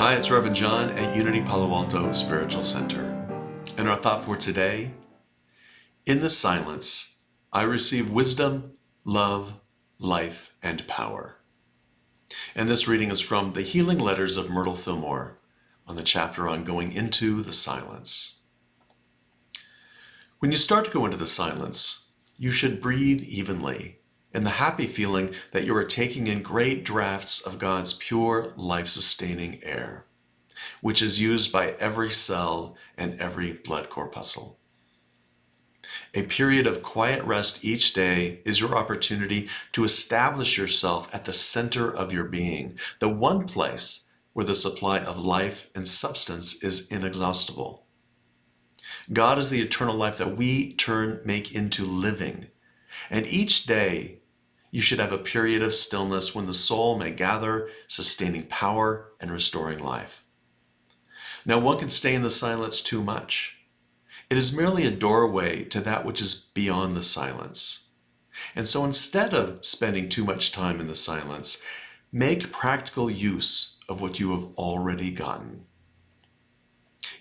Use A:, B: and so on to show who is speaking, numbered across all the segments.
A: Hi, it's Reverend John at Unity Palo Alto Spiritual Center. And our thought for today, in the silence, I receive wisdom, love, life, and power. And this reading is from the Healing Letters of Myrtle Fillmore on the chapter on going into the silence. When you start to go into the silence, you should breathe evenly in the happy feeling that you are taking in great drafts of God's pure, life-sustaining air, which is used by every cell and every blood corpuscle. A period of quiet rest each day is your opportunity to establish yourself at the center of your being, the one place where the supply of life and substance is inexhaustible. God is the eternal life that we make into living, and each day you should have a period of stillness when the soul may gather, sustaining power and restoring life. Now, one can stay in the silence too much. It is merely a doorway to that which is beyond the silence. And so instead of spending too much time in the silence, make practical use of what you have already gotten.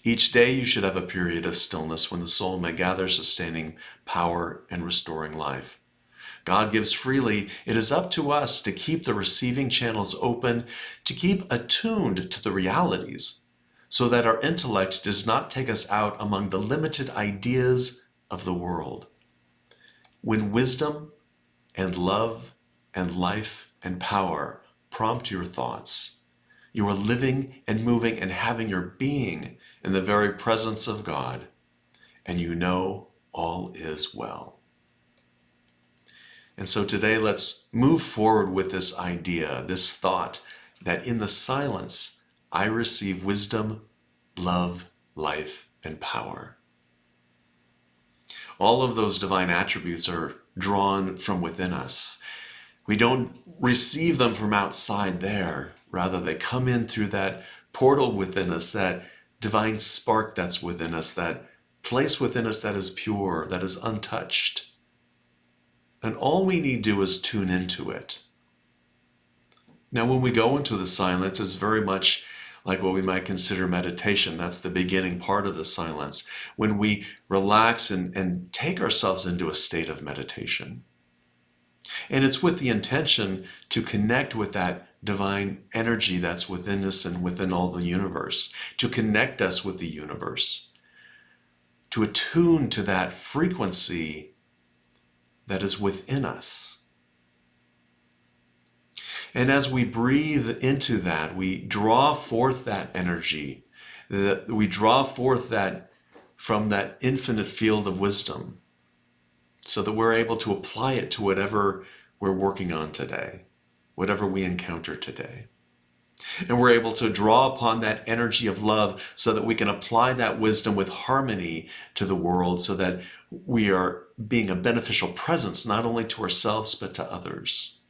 A: Each day you should have a period of stillness when the soul may gather, sustaining power and restoring life. God gives freely. It is up to us to keep the receiving channels open, to keep attuned to the realities, so that our intellect does not take us out among the limited ideas of the world. When wisdom and love and life and power prompt your thoughts, you are living and moving and having your being in the very presence of God, and you know all is well. And so today, let's move forward with this idea, this thought, that in the silence, I receive wisdom, love, life, and power. All of those divine attributes are drawn from within us. We don't receive them from outside there. Rather, they come in through that portal within us, that divine spark that's within us, that place within us that is pure, that is untouched. And all we need to do is tune into it. Now, when we go into the silence, it's very much like what we might consider meditation. That's the beginning part of the silence, when we relax and take ourselves into a state of meditation. And it's with the intention to connect with that divine energy that's within us and within all the universe, to connect us with the universe, to attune to that frequency that is within us. And as we breathe into that, we draw forth that energy, we draw forth that from that infinite field of wisdom, so that we're able to apply it to whatever we're working on today, whatever we encounter today. And we're able to draw upon that energy of love so that we can apply that wisdom with harmony to the world, so that we are being a beneficial presence not only to ourselves but to others.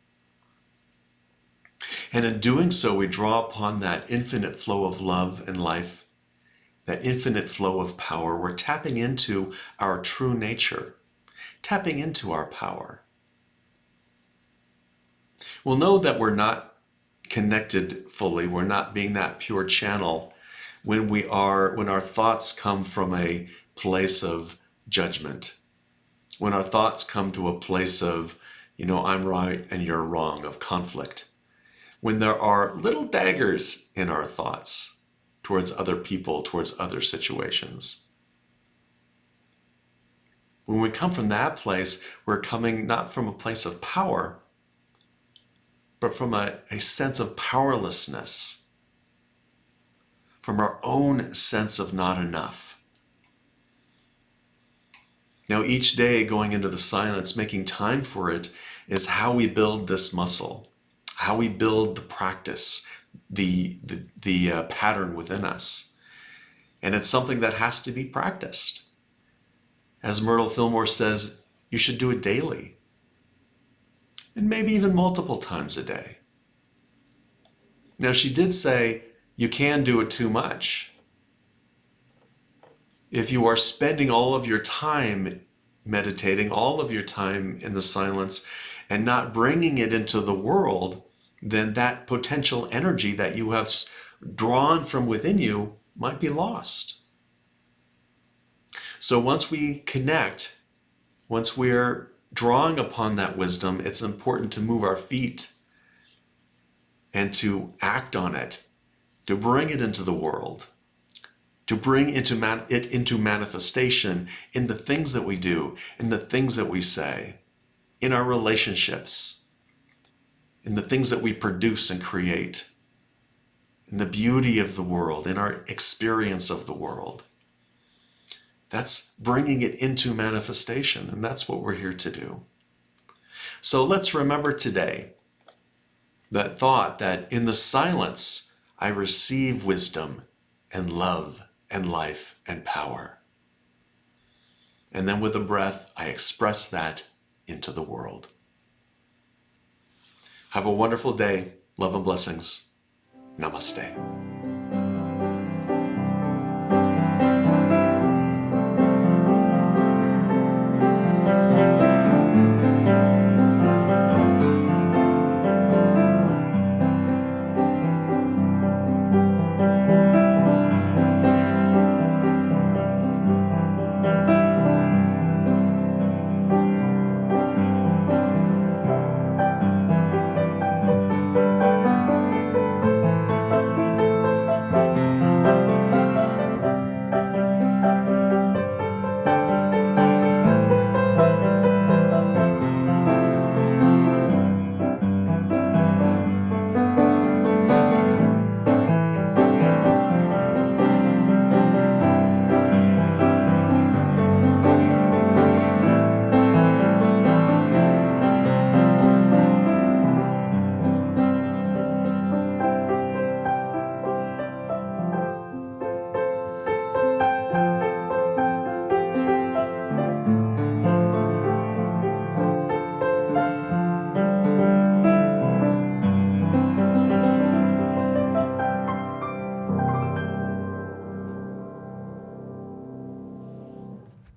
A: And in doing so, we draw upon that infinite flow of love and life, that infinite flow of power. We're tapping into our true nature, tapping into our power. We'll know that we're not connected fully, we're not being that pure channel when our thoughts come from a place of judgment, when our thoughts come to a place of, I'm right and you're wrong, of conflict, when there are little daggers in our thoughts towards other people, towards other situations. When we come from that place, we're coming not from a place of power, but from a sense of powerlessness, from our own sense of not enough. Now, each day going into the silence, making time for it, is how we build this muscle, how we build the practice, the pattern within us. And it's something that has to be practiced. As Myrtle Fillmore says, you should do it daily, and maybe even multiple times a day. Now, she did say you can do it too much. If you are spending all of your time meditating, all of your time in the silence, and not bringing it into the world, then that potential energy that you have drawn from within you might be lost. So once we connect, once we're drawing upon that wisdom, it's important to move our feet and to act on it, to bring it into the world, to bring it into manifestation in the things that we do, in the things that we say, in our relationships, in the things that we produce and create, in the beauty of the world, in our experience of the world. That's bringing it into manifestation, and that's what we're here to do. So let's remember today that thought that in the silence, I receive wisdom and love and life and power. And then with a breath, I express that into the world. Have a wonderful day. Love and blessings. Namaste.